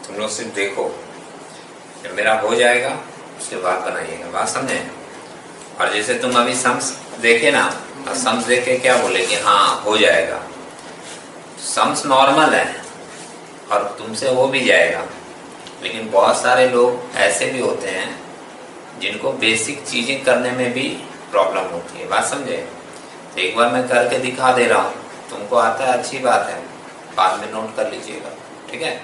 तुम लोग सिर्फ देखो, जब मेरा हो जाएगा उसके बाद बनाइएगा, बात समझे। और जैसे तुम अभी सम्स देखे ना, और सम्स देख के क्या बोले कि हाँ हो जाएगा, सम्स नॉर्मल है और तुमसे हो भी जाएगा। लेकिन बहुत सारे लोग ऐसे भी होते हैं जिनको बेसिक चीजें करने में भी प्रॉब्लम होती है, बात समझे। तो एक बार मैं करके दिखा दे रहा हूँ, तुमको आता है अच्छी बात है, बाद में नोट कर लीजिएगा, ठीक है।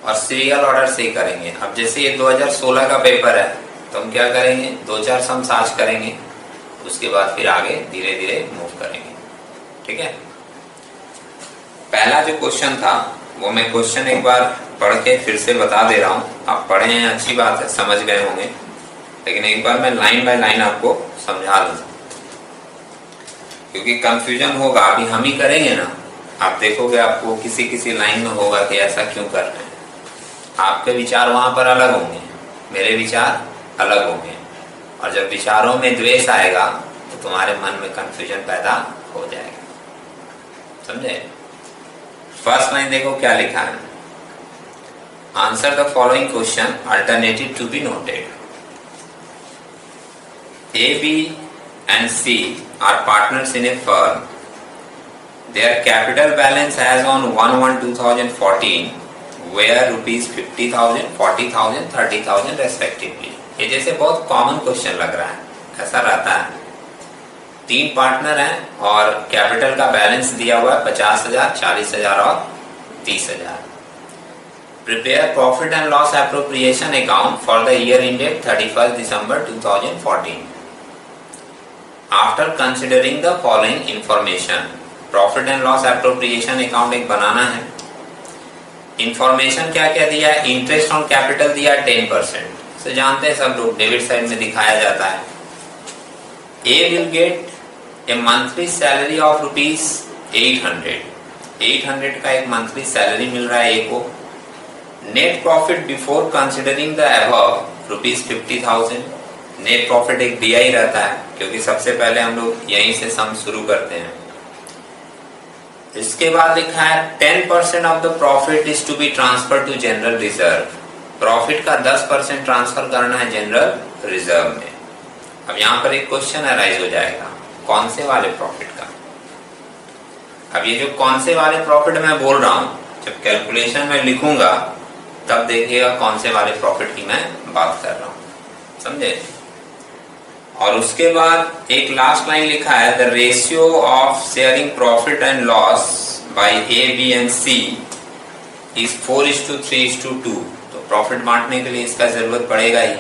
और सीरियल ऑर्डर से ही करेंगे। अब जैसे ये 2016 का पेपर है तो हम क्या करेंगे, 2-4 सम्स आज करेंगे, उसके बाद फिर आगे धीरे धीरे मूव करेंगे, ठीक है। पहला जो क्वेश्चन था वो मैं क्वेश्चन एक बार पढ़ के फिर से बता दे रहा हूँ। आप पढ़े हैं अच्छी बात है, समझ गए होंगे, लेकिन एक बार मैं लाइन बाय लाइन आपको समझा दूँ, क्योंकि कंफ्यूजन होगा। अभी हम ही करेंगे ना, आप देखोगे आपको किसी किसी लाइन में होगा कि ऐसा क्यों कर रहे हैं। आपके विचार वहां पर अलग होंगे, मेरे विचार अलग होंगे, और जब विचारों में द्वेष आएगा तो तुम्हारे मन में कंफ्यूजन पैदा हो जाएगा, समझे। फर्स्ट लाइन देखो क्या लिखा है, answer the following question, alternative to be noted. A, B and C are partners in a firm. Their capital balance as on 1/1/2014 were rupees 50,000, 40,000, 30,000 respectively. ये जैसे बहुत कॉमन क्वेश्चन लग रहा है, ऐसा रहता है। 3 पार्टनर हैं और कैपिटल का बैलेंस दिया हुआ है 50,000, 40,000 और 30,000। Prepare profit and loss appropriation account for the year ended 31st December 2014 after considering the following information. Profit and loss appropriation account एक बनाना है। इंफॉर्मेशन क्या क्या दिया है, इंटरेस्ट ऑन कैपिटल दिया 10%, से जानते हैं सब लोग, डेबिट साइड में दिखाया जाता है। A will get a monthly salary of rupees 800 का एक मंथली सैलरी मिल रहा है ए को। Net profit before considering the above rupees 50,000। Net profit एक दिया ही रहता है, क्योंकि सबसे पहले हम लोग यहीं से सम शुरू करते हैं। इसके बाद लिखा है 10% of the profit is to be transfer to general reserve. Profit का 10% ट्रांसफर करना है जनरल रिजर्व में। अब यहाँ पर एक क्वेश्चन अराइज हो जाएगा, कौन से वाले प्रॉफिट का। अब ये जो कौन से वाले प्रॉफिट मैं बोल रहा हूँ, जब कैलकुलेशन में लिखूंगा तब देखिएगा कौन से वाले प्रॉफिट की मैं बात कर रहा हूँ, समझे। और उसके बाद एक लास्ट लाइन लिखा है, the ratio of sharing profit and loss by A, B and C is 4:3:2। तो प्रॉफिट बांटने के लिए इसका जरूरत पड़ेगा ही।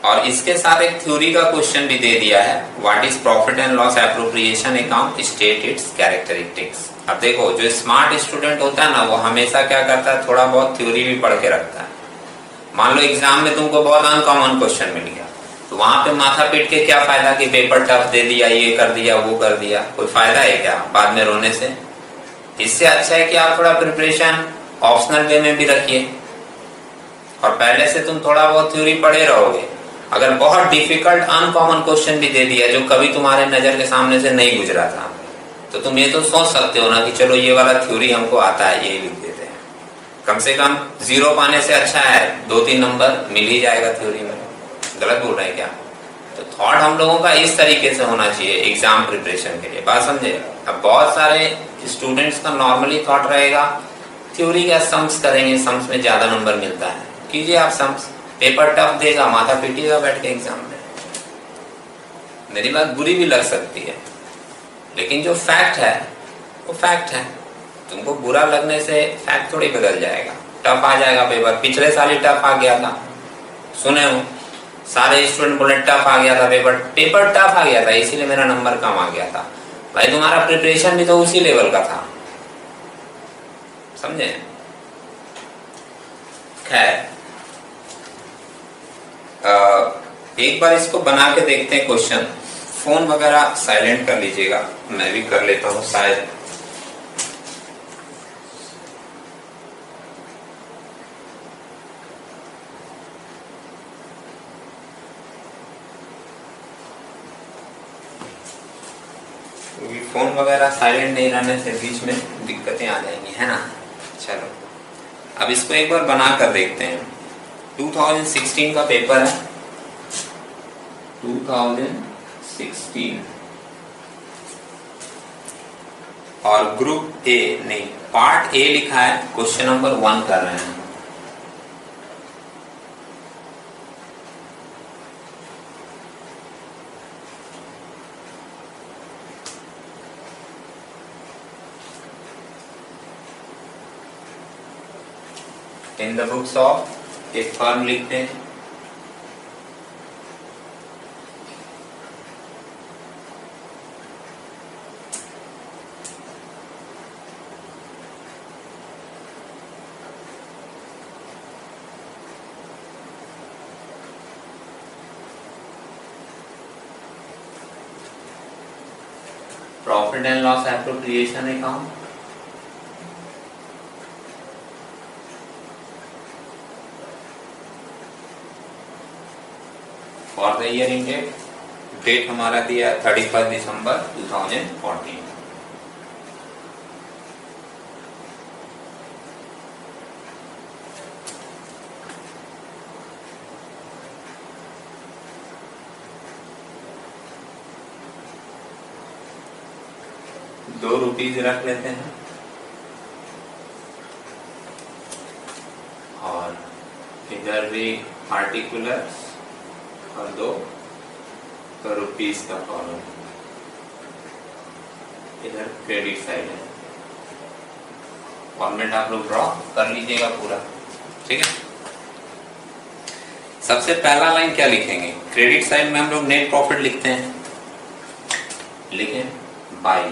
और इसके साथ एक थ्योरी का क्वेश्चन भी दे दिया है, what is profit and loss appropriation account, state it's characteristics. अब देखो, जो स्मार्ट स्टूडेंट होता है ना, वो हमेशा क्या करता है, थोड़ा बहुत थ्योरी भी पढ़ के रखता है। मान लो एग्जाम में तुमको बहुत अनकॉमन क्वेश्चन मिल गया, तो वहां पे माथा पीट के क्या फायदा कि पेपर टफ दे दिया, ये कर दिया, वो कर दिया, कोई फायदा है क्या बाद में रोने से। इससे अच्छा है कि आप थोड़ा प्रिपरेशन ऑप्शनल वे में भी रखिए, और पहले से तुम थोड़ा बहुत थ्योरी पढ़े रहोगे। अगर बहुत डिफिकल्ट अनकॉमन क्वेश्चन भी दे दिया जो कभी तुम्हारे नजर के सामने से नहीं गुजरा था, तो तुम ये तो सोच सकते हो ना कि चलो ये वाला थ्योरी हमको आता है, ये लिख देते हैं। कम से कम 0 पाने से अच्छा है 2-3 नंबर मिल ही जाएगा थ्योरी में। गलत बोल रहे हैं क्या। तो थॉट हम लोगों का इस तरीके से होना चाहिए एग्जाम प्रिपरेशन के लिए, बात समझे। अब बहुत सारे स्टूडेंट्स का नॉर्मली थॉट रहेगा थ्योरी का सम्स करेंगे, सम्स में ज्यादा नंबर मिलता है। कीजिए आप सम्स, पेपर टफ देगा, माथा पीटिएगा बैठ के एग्जाम में। मेरी बात बुरी भी लग सकती है, लेकिन जो फैक्ट है वो फैक्ट है। तुमको बुरा लगने से फैक्ट थोड़ी बदल जाएगा। टफ आ जाएगा पेपर, पिछले साल ही टफ आ गया था, सुने हो सारे स्टूडेंट बोले टफ आ गया था पेपर, पेपर टफ आ गया था इसीलिए मेरा नंबर कम आ गया था। भाई तुम्हारा प्रिपरेशन भी तो उसी लेवल का था, समझे। खैर एक बार इसको बना के देखते हैं क्वेश्चन। फोन वगैरह साइलेंट कर लीजिएगा, मैं भी कर लेता हूँ शायद। फोन वगैरह साइलेंट नहीं रहने से बीच में दिक्कतें आ जाएंगी, है ना। चलो अब इसको एक बार बना कर देखते हैं। 2016 का पेपर है, 2016, और ग्रुप ए नहीं, पार्ट ए लिखा है, क्वेश्चन नंबर 1 कर रहे हैं। इन द बुक्स ऑफ एक फर्म लिखते हैं। Profit and loss appropriation account, for the year ended, date हमारा दिया है 31 दिसंबर 2014। ₹2 रख लेते हैं और इधर भी पार्टिकुलर्स और 2 तो रुपीस का कॉलम, इधर क्रेडिट साइड है। फॉर्मेट आप लोग ड्रॉ कर लीजिएगा पूरा, ठीक है। सबसे पहला लाइन क्या लिखेंगे? क्रेडिट साइड में हम लोग नेट प्रॉफिट लिखते हैं, लिखें बाय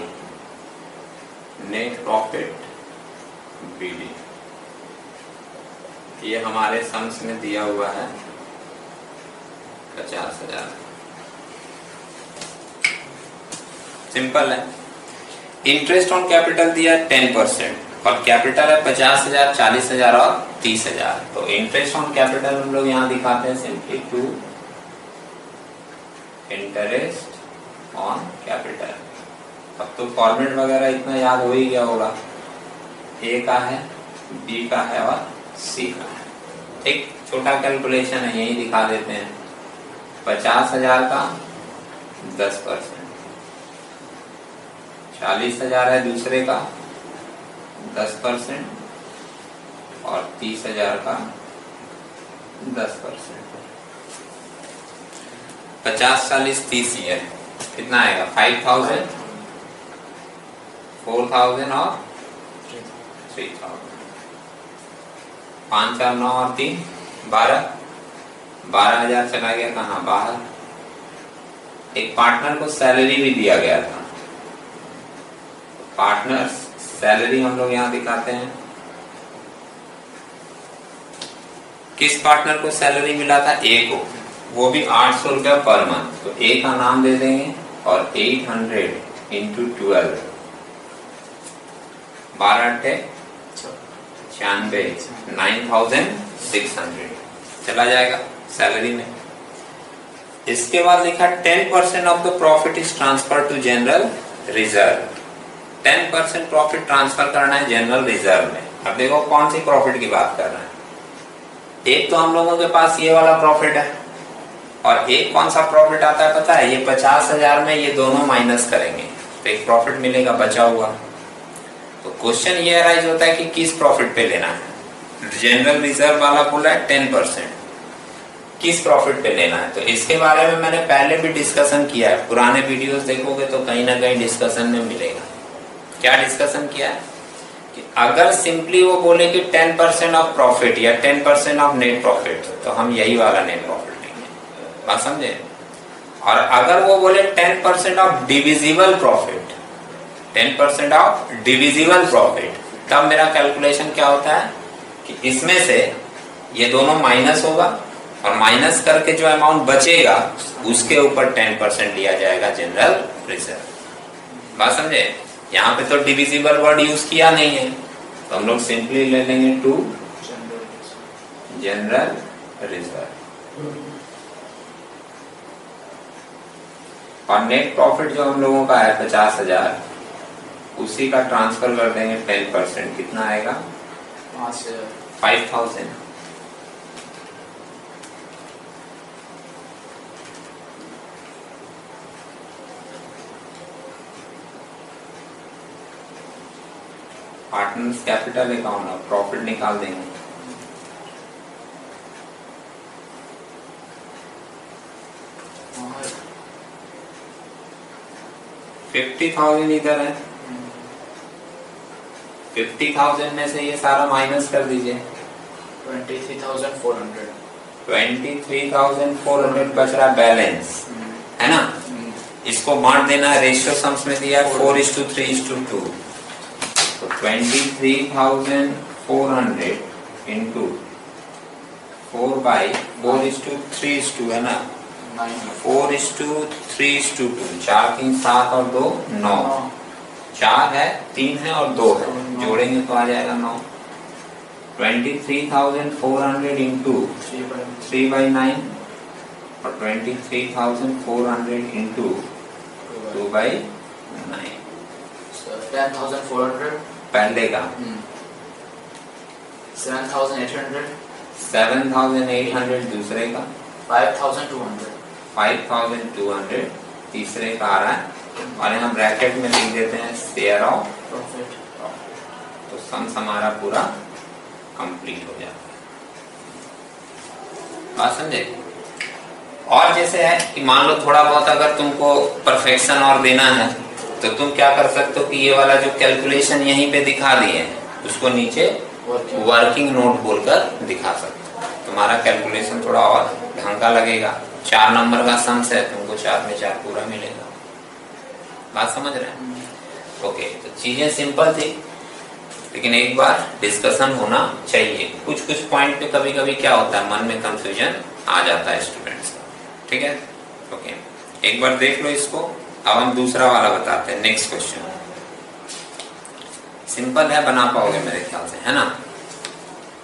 नेट प्रॉफिट बीडी। ये हमारे सम्स में दिया हुआ है 50,000। सिंपल है। इंटरेस्ट ऑन कैपिटल दिया 10% और कैपिटल है 50,000, 40,000 और 30,000। तो इंटरेस्ट ऑन कैपिटल हम लोग यहाँ दिखाते हैं simply to interest on capital. अब तो फॉर्मेट वगैरह इतना याद हो ही गया होगा, ए का है, बी का है और सी का है, ठीक। छोटा कैलकुलेशन है, यही दिखा देते हैं। 50,000 का 10%, 40,000 है दूसरे का 10% और 30,000 का 10%। 50, 40, 30 ये कितना आएगा? 5,000, 4,000 और 3,000। 5, 4, 9 और 3 12,000 चला गया कहाँ? बाहर। एक पार्टनर को सैलरी भी दिया गया था, पार्टनर सैलरी हम लोग यहाँ दिखाते हैं। किस पार्टनर को सैलरी मिला था? ए को, वो भी 800 रुपया पर मंथ। तो ए का नाम दे देंगे और 800 इंटू 12, 12 96, 9,600 चला जाएगा सैलरी में। इसके बाद लिखा 10% of the profit is transfer to general reserve. 10% profit transfer करना है जनरल रिजर्व में। अब देखो कौन सी प्रॉफिट की बात कर रहे हैं। एक तो हम लोगों के पास ये वाला प्रॉफिट है और एक कौन सा प्रॉफिट आता है पता है? ये 50,000 में ये दोनों माइनस करेंगे तो एक प्रॉफिट मिलेगा बचा हुआ। तो क्वेश्चन ये अराइज होता है कि किस प्रॉफिट पे लेना है। जनरल रिजर्व वाला बोला है 10%, किस प्रॉफिट पे लेना है? तो इसके बारे में मैंने पहले भी डिस्कशन किया है, पुराने वीडियोस देखोगे तो कहीं ना कहीं डिस्कशन में मिलेगा। क्या डिस्कशन किया है कि अगर सिंपली वो बोले कि 10% ऑफ प्रॉफिट या 10% ऑफ नेट प्रॉफिट, तो हम यही वाला नेट प्रॉफिट लेंगे, बात समझे। और अगर वो बोले 10% of divisible profit, 10% of divisible profit, तब मेरा कैलकुलेशन क्या होता है कि इसमें से ये दोनों माइनस होगा और माइनस करके जो अमाउंट बचेगा उसके ऊपर 10% लिया जाएगा जनरल रिजर्व, बात समझे। यहाँ पे तो डिविजिबल वर्ड यूज किया नहीं है तो हम लोग सिंपली ले लेंगे टू जनरल रिजर्व। और नेट प्रॉफिट जो हम लोगों का है 50,000, उसी का ट्रांसफर कर देंगे 10%, कितना आएगा? 5000। पार्टनर्स कैपिटल अकाउंट और प्रॉफिट निकाल देंगे। $50,000 इधर है, 50,000 में से ये सारा माइनस कर दीजिए। 23,400 23,400 बच रहा बैलेंस, है ना। इसको बांट देना, रेशियो सम्स में दिया 4:3:2। तो 23,400 इंटू 4/4:3:2 है ना, 4:3:2। 4 3 7 और 2 9, 4 है 3 है और 2 है, जोड़ेंगे तो आ जाएगा 9। 23,400 इंटू 3/9 और 23,400 इंटू 2/9। 10,400 पहले का 7,800 7,800 दूसरे का 5,200 5,200 तीसरे का आ रहा है। और यहाँ ब्रैकेट में लिख देते हैं शेयर ऑफ प्रॉफिट। तो सम्स हमारा पूरा कंप्लीट हो जाता है। बात समझे। और जैसे है कि मान लो थोड़ा बहुत अगर तुमको परफेक्शन और देना है तो तुम क्या कर सकते हो कि ये वाला जो कैलकुलेशन यहीं पे दिखा दिए उसको नीचे वर्किंग नोट बोलकर दिखा सकते हो। तुम्हारा कैलकुलेशन थोड़ा और ढंग का लगेगा। 4 नंबर का सम्स है, तुमको 4 में 4 पूरा मिलेगा। बात समझ रहे हैं। ओके, तो चीजें सिंपल थी, लेकिन एक बार डिस्कशन होना चाहिए। कुछ कुछ पॉइंट पे कभी कभी क्या होता है, मन में कंफ्यूजन आ जाता है स्टूडेंट्स का। ठीक है, ओके, एक बार देख लो इसको। अब हम दूसरा वाला बताते हैं। नेक्स्ट क्वेश्चन सिंपल है, बना पाओगे मेरे ख्याल से, है ना।